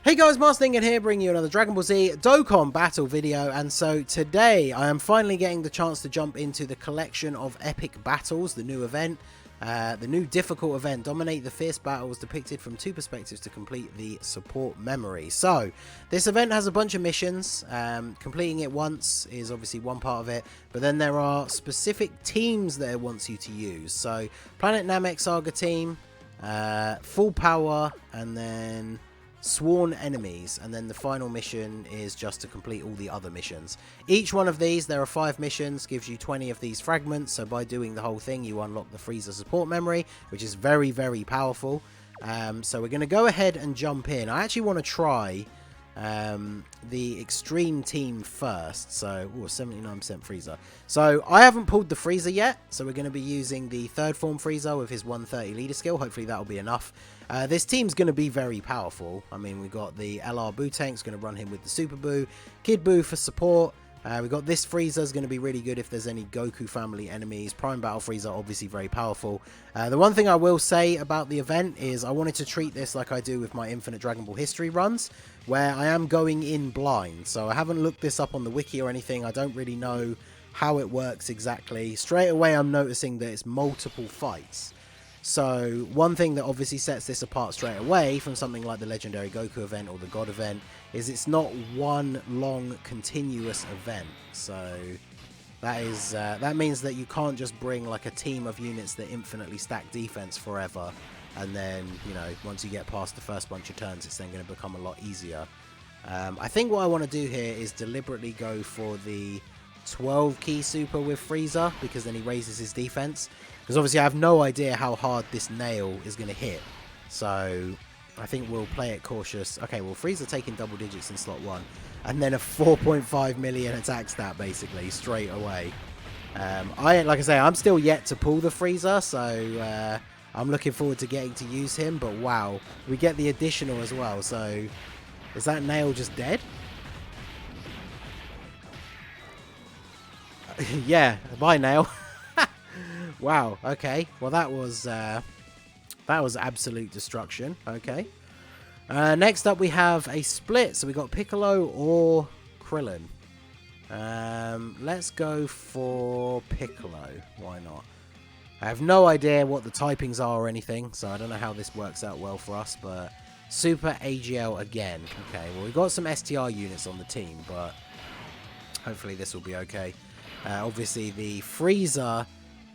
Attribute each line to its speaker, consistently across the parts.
Speaker 1: Hey guys, Marslingan here, bringing you another Dragon Ball Z Dokkan battle video, and so today I am finally getting the chance to jump into the collection of epic battles, the new event, the new difficult event, dominate the fierce battles depicted from two perspectives to complete the support memory. So, this event has a bunch of missions, completing it once is obviously one part of it, but then there are specific teams that it wants you to use. So, Planet Namek Saga team, full power, and then sworn enemies, and then the final mission is just to complete all the other missions. Each one of these, there are 5 missions, gives you 20 of these fragments, so by doing the whole thing you unlock the Frieza support memory, which is very, very powerful. So we're going to go ahead and jump in. I actually want to try the extreme team first, so 79% Frieza. So I haven't pulled the Frieza yet, so we're going to be using the third form Frieza with his 130 leader skill. Hopefully that'll be enough. This team's going to be very powerful. I mean, we've got the LR Boo Tank's going to run him with the Super Boo, Kid Boo for support. We've got this Frieza's going to be really good if there's any Goku family enemies. Prime Battle Frieza, obviously very powerful. The one thing I will say about the event is I wanted to treat this like I do with my Infinite Dragon Ball History runs, where I am going in blind. So I haven't looked this up on the wiki or anything. I don't really know how it works exactly. Straight away I'm noticing that it's multiple fights. So one thing that obviously sets this apart straight away from something like the Legendary Goku event or the God event is it's not one long continuous event. So that means that you can't just bring like a team of units that infinitely stack defense forever, and then, you know, once you get past the first bunch of turns it's then going to become a lot easier. I think what I want to do here is deliberately go for the 12 key super with Frieza, because then he raises his defense. Because obviously I have no idea how hard this nail is going to hit. So I think we'll play it cautious. Okay, well, Frieza taking double digits in slot 1. And then a 4.5 million attack stat, basically, straight away. Like I say, I'm still yet to pull the Frieza, so I'm looking forward to getting to use him. But wow, we get the additional as well. So is that nail just dead? Yeah, bye nail. Wow, okay. Well, that was absolute destruction. Okay. Next up, we have a split. So we got Piccolo or Krillin. Let's go for Piccolo. Why not? I have no idea what the typings are or anything, so I don't know how this works out well for us, but Super AGL again. Okay, well, we've got some STR units on the team, but hopefully this will be okay. Obviously, the Frieza,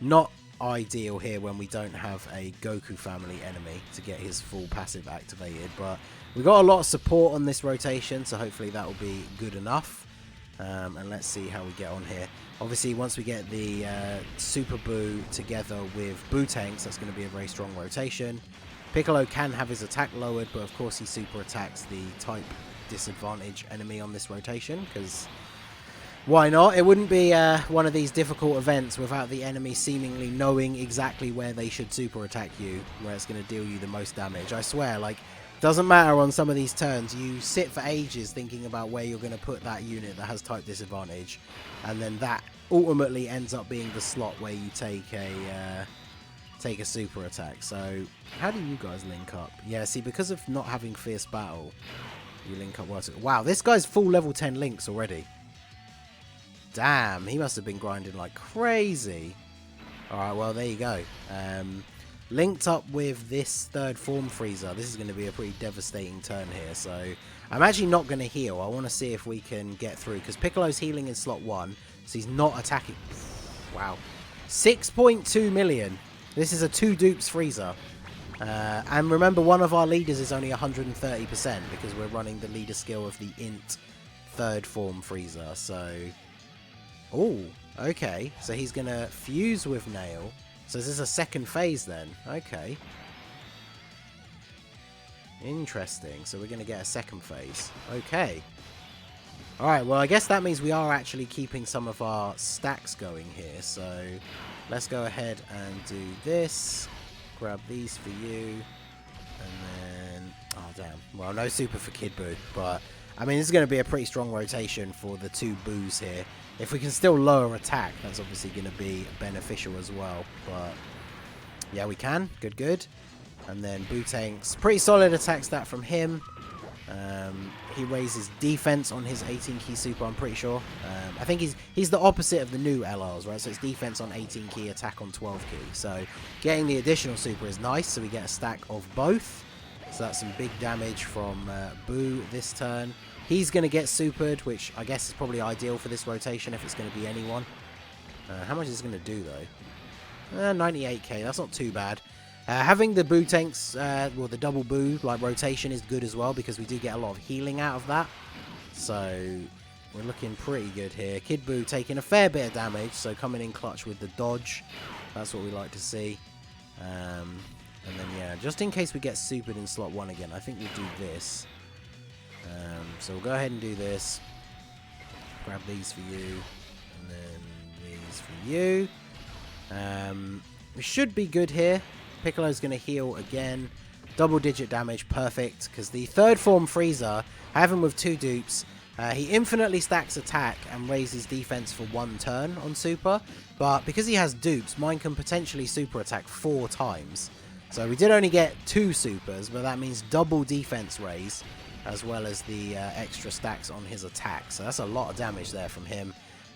Speaker 1: not ideal here when we don't have a Goku family enemy to get his full passive activated, but we got a lot of support on this rotation, so hopefully that will be good enough. And let's see how we get on here. Obviously, once we get the Super Boo together with Boo Tanks, that's going to be a very strong rotation. Piccolo can have his attack lowered, but of course he super attacks the type disadvantage enemy on this rotation, because why not? It wouldn't be one of these difficult events without the enemy seemingly knowing exactly where they should super attack you, where it's going to deal you the most damage. I swear, like, doesn't matter on some of these turns. You sit for ages thinking about where you're going to put that unit that has type disadvantage, and then that ultimately ends up being the slot where you take a super attack. So how do you guys link up? Yeah, see, because of not having fierce battle, you link up worse. Wow, this guy's full level 10 links already. Damn, he must have been grinding like crazy. Alright, well, there you go. Linked up with this third form Frieza. This is going to be a pretty devastating turn here. So I'm actually not going to heal. I want to see if we can get through, because Piccolo's healing in slot 1, so he's not attacking. Wow. 6.2 million. This is a 2 dupes Frieza. And remember, one of our leaders is only 130% because we're running the leader skill of the int third form Frieza. So oh, okay. So he's going to fuse with Nail. So this is a second phase then. Okay. Interesting. So we're going to get a second phase. Okay. Alright, well, I guess that means we are actually keeping some of our stacks going here. So let's go ahead and do this. Grab these for you. And then, oh, damn. Well, no super for Kid Boo, but I mean, this is going to be a pretty strong rotation for the 2 Boos here. If we can still lower attack, that's obviously going to be beneficial as well. But yeah, we can. Good, good. And then Boo Tank's pretty solid attack stat from him. He raises defense on his 18 key super, I'm pretty sure. I think he's the opposite of the new LRs, right? So it's defense on 18 key, attack on 12 key. So getting the additional super is nice, so we get a stack of both. So that's some big damage from Boo this turn. He's going to get supered, which I guess is probably ideal for this rotation if it's going to be anyone. How much is it going to do, though? 98k, that's not too bad. Having the Boo tanks, well, the double Boo like rotation is good as well because we do get a lot of healing out of that. So we're looking pretty good here. Kid Boo taking a fair bit of damage, so coming in clutch with the dodge. That's what we like to see. And then, yeah, just in case we get supered in slot 1 again, I think we'll do this. So we'll go ahead and do this. Grab these for you, and then these for you. We should be good here. Piccolo's going to heal again. Double-digit damage, perfect. Because the third form Frieza, I have him with 2 dupes. He infinitely stacks attack and raises defense for 1 turn on super. But because he has dupes, mine can potentially super attack 4 times. So we did only get 2 supers, but that means double defense raise, as well as the extra stacks on his attack. So that's a lot of damage there from him.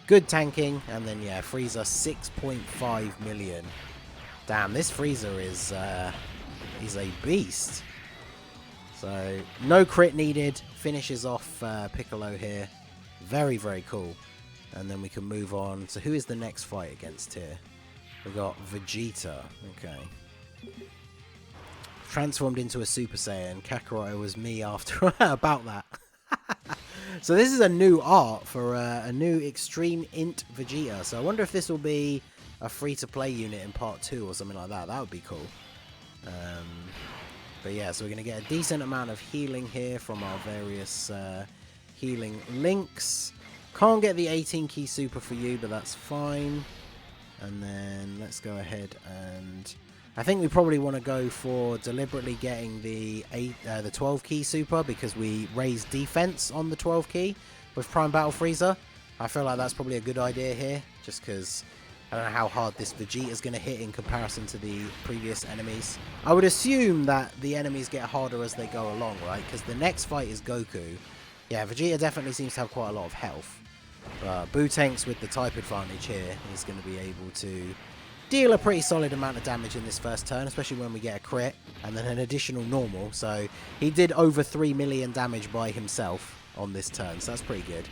Speaker 1: Good tanking, and then, yeah, Frieza 6.5 million. Damn, this Frieza is he's a beast. So, no crit needed. Finishes off Piccolo here. Very, very cool. And then we can move on. So, who is the next fight against here? We got Vegeta. Okay. Transformed into a Super Saiyan. Kakarot was me after about that. So this is a new art for a new Extreme Int Vegeta. So I wonder if this will be a free-to-play unit in part 2 or something like that. That would be cool. But yeah, so we're going to get a decent amount of healing here from our various healing links. Can't get the 18 key super for you, but that's fine. And then let's go ahead and... I think we probably want to go for deliberately getting the 12 key super because we raise defense on the 12 key with Prime Battle Frieza. I feel like that's probably a good idea here, just because I don't know how hard this Vegeta is going to hit in comparison to the previous enemies. I would assume that the enemies get harder as they go along, right? Because the next fight is Goku. Yeah, Vegeta definitely seems to have quite a lot of health. But Boo tanks with the type advantage here is going to be able to deal a pretty solid amount of damage in this first turn, especially when we get a crit and then an additional normal. So he did over 3 million damage by himself on this turn, so that's pretty good.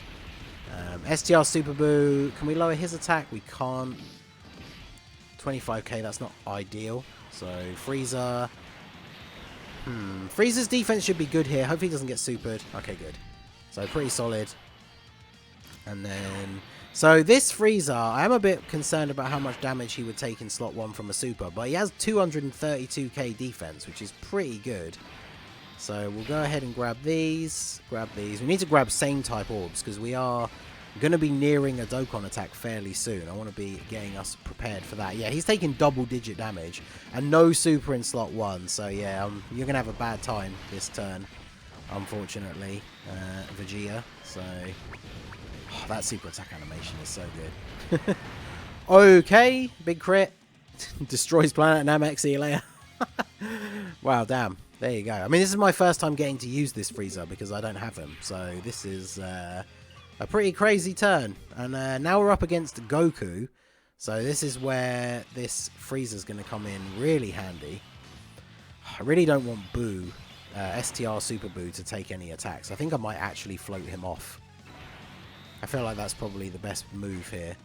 Speaker 1: STR Super Boo, can we lower his attack? We can't. 25k, that's not ideal. So Frieza, Frieza's defense should be good here. Hopefully he doesn't get supered. Okay, good. So pretty solid. And then, so this Frieza, I am a bit concerned about how much damage he would take in slot 1 from a super, but he has 232k defense, which is pretty good. So we'll go ahead and grab these, We need to grab same type orbs, because we are going to be nearing a Dokkan attack fairly soon. I want to be getting us prepared for that. Yeah, he's taking double-digit damage, and no super in slot 1, so yeah, you're going to have a bad time this turn, unfortunately, Vegeta, so... Oh, that super attack animation is so good. Okay, big crit. Destroys planet Namek, see you later. Wow, damn. There you go. I mean, this is my first time getting to use this Frieza because I don't have him. So this is a pretty crazy turn. And now we're up against Goku. So this is where this Frieza's going to come in really handy. I really don't want Boo, STR Super Boo, to take any attacks. I think I might actually float him off. I feel like that's probably the best move here.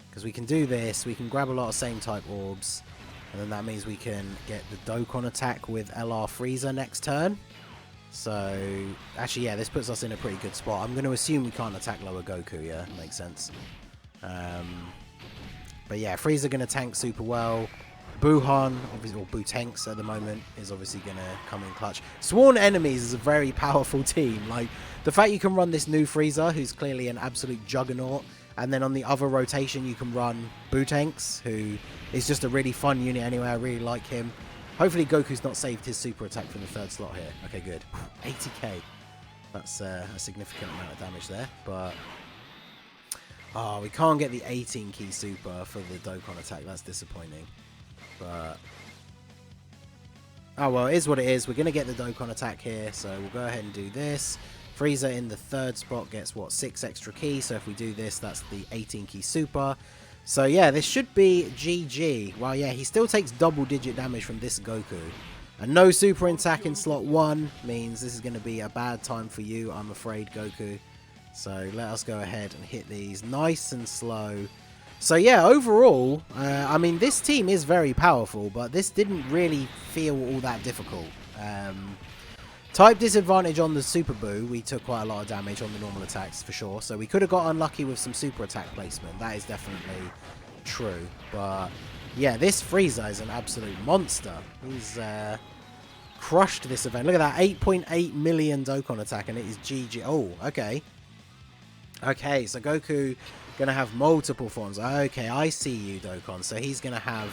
Speaker 1: Because we can do this, we can grab a lot of same type orbs, and then that means we can get the Dokkan attack with LR Frieza next turn. So, actually, yeah, this puts us in a pretty good spot. I'm going to assume we can't attack lower Goku, yeah, makes sense. But yeah, Frieza going to tank super well. Buhan, obviously, or Boo tanks at the moment, is obviously going to come in clutch. Sworn Enemies is a very powerful team. Like, the fact you can run this new Frieza, who's clearly an absolute juggernaut, and then on the other rotation you can run Boo tanks, who is just a really fun unit anyway. I really like him. Hopefully Goku's not saved his super attack for the third slot here. Okay, good. 80k. That's a significant amount of damage there, but... Oh, we can't get the 18 key super for the Dokkan attack. That's disappointing. But Oh, well, it is what it is. We're going to get the Dokkan attack here, so we'll go ahead and do this. Frieza in the third spot gets, what, 6 extra keys, so if we do this, that's the 18 key super. So, yeah, this should be GG. Well, yeah, he still takes double-digit damage from this Goku. And no super attack in slot 1 means this is going to be a bad time for you, I'm afraid, Goku. So, let us go ahead and hit these nice and slow. So yeah, overall, I mean, this team is very powerful, but this didn't really feel all that difficult. Type disadvantage on the Super Boo, we took quite a lot of damage on the normal attacks for sure, so we could have got unlucky with some super attack placement. That is definitely true, but yeah, this Frieza is an absolute monster. He's crushed this event. Look at that, 8.8 million Dokkan attack, and it is GG. Oh, okay. Okay, so Goku gonna have multiple forms. Okay, I see you, Dokkan. So he's gonna have,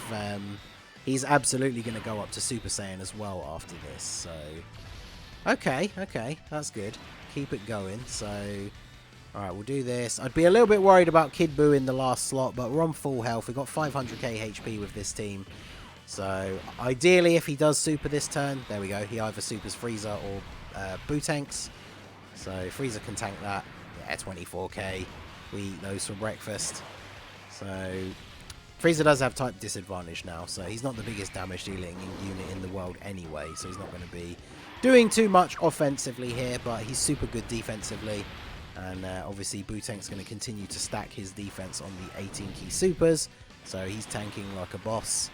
Speaker 1: he's absolutely gonna go up to Super Saiyan as well after this. So, okay, that's good. Keep it going. So, all right, we'll do this. I'd be a little bit worried about Kid Buu in the last slot, but we're on full health. We've got 500k HP with this team. So, ideally, if he does super this turn, there we go. He either supers Frieza or Buu tanks. So Frieza can tank that. Yeah, 24k. We eat those for breakfast. So Frieza does have type disadvantage now, so he's not the biggest damage dealing unit in the world anyway, so he's not going to be doing too much offensively here, but he's super good defensively. And obviously Butank's going to continue to stack his defense on the 18 key supers, so he's tanking like a boss.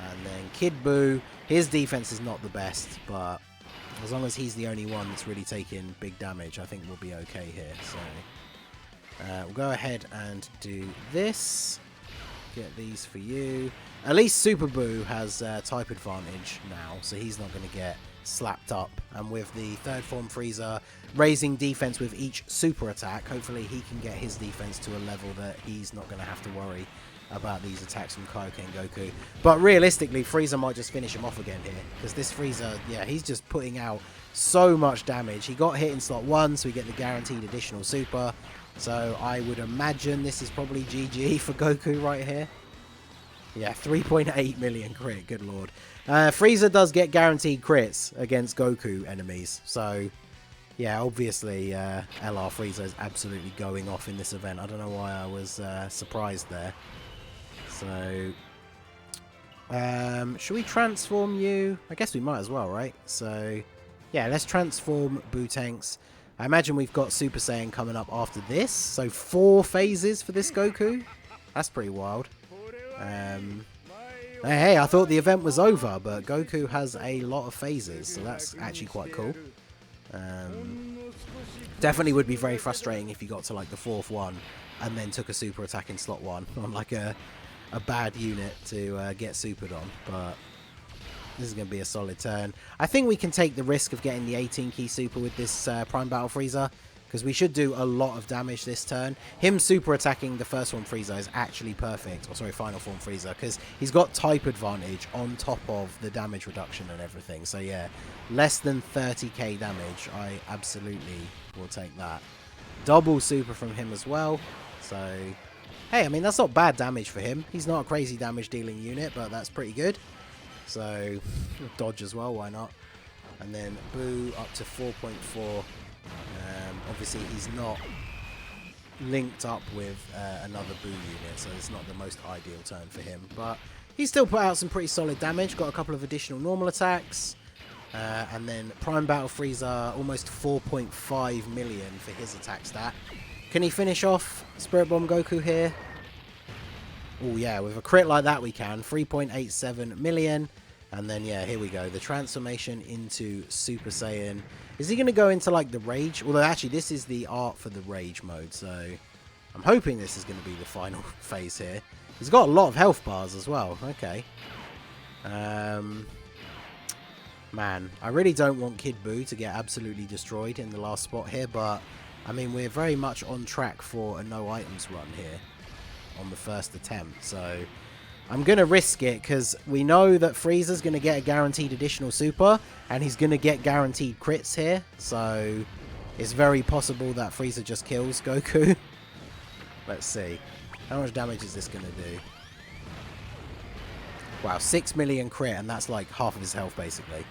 Speaker 1: And then Kid Buu, his defense is not the best, but as long as he's the only one that's really taking big damage, I think we'll be okay here. So we'll go ahead and do this. Get these for you. At least Super Buu has type advantage now, so he's not going to get slapped up. And with the third form Frieza raising defense with each super attack, hopefully he can get his defense to a level that he's not going to have to worry about these attacks from Kaioken Goku. But realistically, Frieza might just finish him off again here, because this Frieza, yeah, he's just putting out so much damage. He got hit in slot 1, so we get the guaranteed additional super. So I would imagine this is probably GG for Goku right here. Yeah, 3.8 million crit, good lord. Frieza does get guaranteed crits against Goku enemies. So, yeah, obviously LR Frieza is absolutely going off in this event. I don't know why I was surprised there. So, should we transform you? I guess we might as well, right? So, yeah, let's transform Butanks. I imagine we've got Super Saiyan coming up after this. So 4 phases for this Goku. That's pretty wild. Hey, I thought the event was over, but Goku has a lot of phases, so that's actually quite cool. Definitely would be very frustrating if you got to like the 4th one and then took a super attack in slot 1 on like a bad unit to get supered on, but this is going to be a solid turn. I think we can take the risk of getting the 18 key super with this Prime Battle Frieza, because we should do a lot of damage this turn. Him super attacking the first form Frieza is actually perfect, or sorry, final form Frieza, because he's got type advantage on top of the damage reduction and everything. So yeah, less than 30k damage, I absolutely will take that. Double super from him as well, so hey, I mean, that's not bad damage for him. He's not a crazy damage dealing unit, but that's pretty good. So, dodge as well, why not? And then Buu up to 4.4. Obviously, he's not linked up with another Buu unit, so it's not the most ideal turn for him. But he still put out some pretty solid damage, got a couple of additional normal attacks. And then Prime Battle Frieza, almost 4.5 million for his attack stat. Can he finish off Spirit Bomb Goku here? Oh yeah, with a crit like that we can. 3.87 million. And then yeah, here we go. The transformation into Super Saiyan. Is he going to go into like the Rage? Although actually this is the art for the Rage mode. So I'm hoping this is going to be the final phase here. He's got a lot of health bars as well. Okay. Man, I really don't want Kid Buu to get absolutely destroyed in the last spot here. But I mean, we're very much on track for a no items run here on the first attempt, so I'm going to risk it because we know that Frieza's going to get a guaranteed additional super and he's going to get guaranteed crits here, so it's very possible that Frieza just kills Goku. Let's see. How much damage is this going to do? Wow, 6 million crit, and that's like half of his health basically.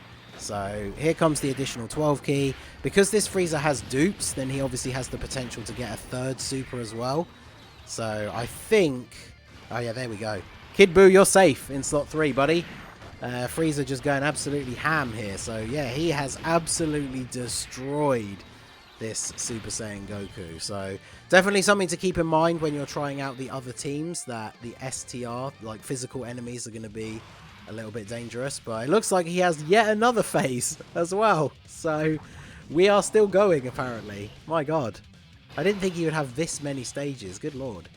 Speaker 1: So here comes the additional 12 key. Because this Frieza has dupes, then he obviously has the potential to get a third super as well. So I think... Oh yeah, there we go. Kid Buu, you're safe in slot 3, buddy. Frieza just going absolutely ham here. So yeah, he has absolutely destroyed this Super Saiyan Goku. So definitely something to keep in mind when you're trying out the other teams, that the STR, like physical enemies, are going to be a little bit dangerous. But it looks like he has yet another phase as well. So we are still going, apparently. My god. I didn't think he would have this many stages. Good lord.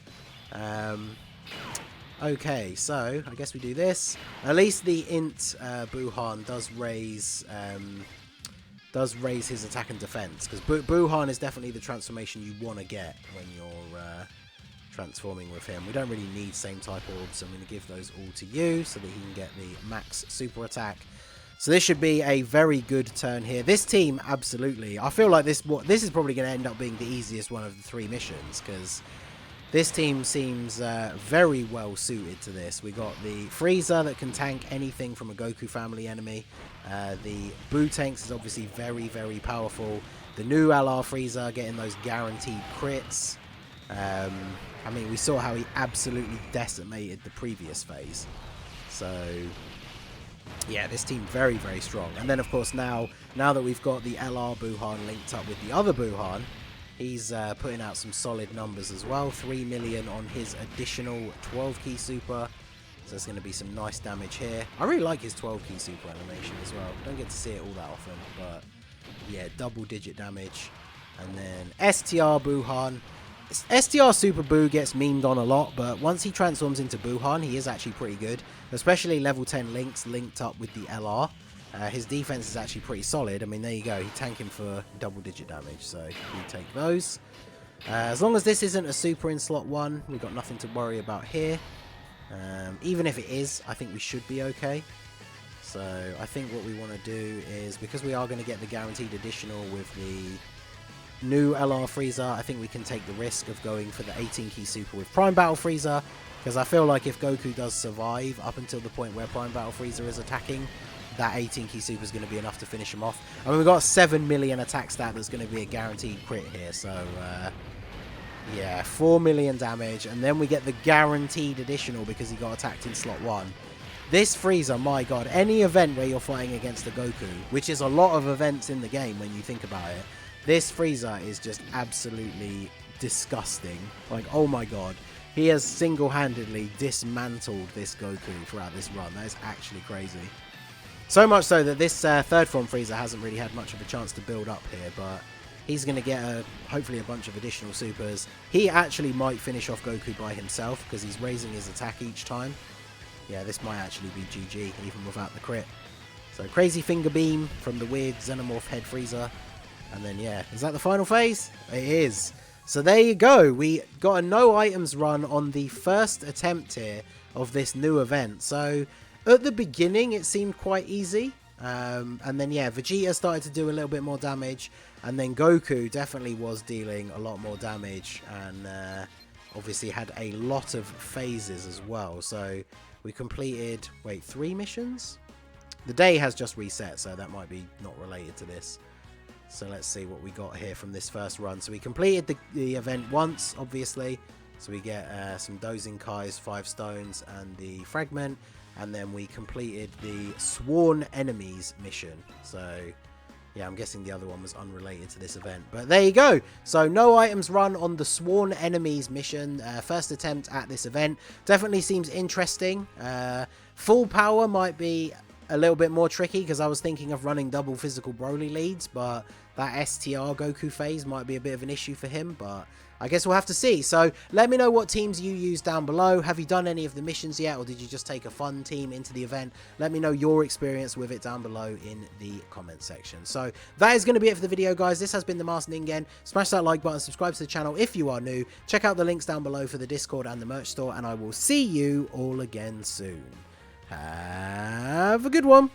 Speaker 1: Okay, so I guess we do this. At least the Int Buhan does raise his attack and defense, because Buhan is definitely the transformation you want to get when you're transforming with him. We don't really need same type orbs, so I'm going to give those all to you so that he can get the max super attack. So this should be a very good turn here. This team, absolutely. I feel like this is probably going to end up being the easiest one of the 3 missions, because this team seems very well suited to this. We got the Frieza that can tank anything from a Goku family enemy. The Buu tanks is obviously very, very powerful. The new LR Frieza getting those guaranteed crits. I mean, we saw how he absolutely decimated the previous phase. So yeah, this team very, very strong. And then of course now that we've got the LR Buhan linked up with the other Buhan, he's putting out some solid numbers as well. 3 million on his additional 12 key super. So there's going to be some nice damage here. I really like his 12 key super animation as well. Don't get to see it all that often, but yeah, double digit damage. And then STR Buhan. STR Super Buu gets memed on a lot, but once he transforms into Buhan, he is actually pretty good. Especially level 10 links linked up with the LR. His defense is actually pretty solid. I mean, there you go. He tanked him for double digit damage, so we take those. As long as this isn't a super in slot 1, we've got nothing to worry about here. Even if it is, I think we should be okay. So I think what we want to do is, because we are going to get the guaranteed additional with the new LR Frieza, I think we can take the risk of going for the 18 key super with Prime Battle Frieza, because I feel like if Goku does survive up until the point where Prime Battle Frieza is attacking, that 18 key super is going to be enough to finish him off. I mean, we've got a 7 million attack stat that's going to be a guaranteed crit here, so yeah, 4 million damage, and then we get the guaranteed additional because he got attacked in slot 1. This Frieza, my god, any event where you're fighting against a Goku, which is a lot of events in the game when you think about it, this Frieza is just absolutely disgusting. Like, oh my god. He has single-handedly dismantled this Goku throughout this run. That is actually crazy. So much so that this third form Frieza hasn't really had much of a chance to build up here, but he's going to get hopefully a bunch of additional supers. He actually might finish off Goku by himself because he's raising his attack each time. Yeah, this might actually be GG even without the crit. So crazy finger beam from the weird Xenomorph head Frieza. And then, yeah, is that the final phase? It is. So there you go. We got a no items run on the first attempt here of this new event. So at the beginning, it seemed quite easy. And then, yeah, Vegeta started to do a little bit more damage. And then Goku definitely was dealing a lot more damage. And obviously had a lot of phases as well. So we completed, 3 missions? The day has just reset, so that might be not related to this. So let's see what we got here from this first run. So we completed the event once, obviously. So we get some Dozing Kai's 5 stones and the fragment. And then we completed the Sworn Enemies mission. So yeah, I'm guessing the other one was unrelated to this event. But there you go. So no items run on the Sworn Enemies mission. First attempt at this event. Definitely seems interesting. Full power might be a little bit more tricky because I was thinking of running double physical Broly leads, but that STR Goku phase might be a bit of an issue for him, but I guess we'll have to see. So let me know what teams you use down below. Have you done any of the missions yet, or did you just take a fun team into the event? Let me know your experience with it down below in the comment section. So that is going to be it for the video, guys. This has been the Master Ningen. Smash that like button, subscribe to the channel if you are new. Check out the links down below for the Discord and the merch store, and I will see you all again soon. Have a good one.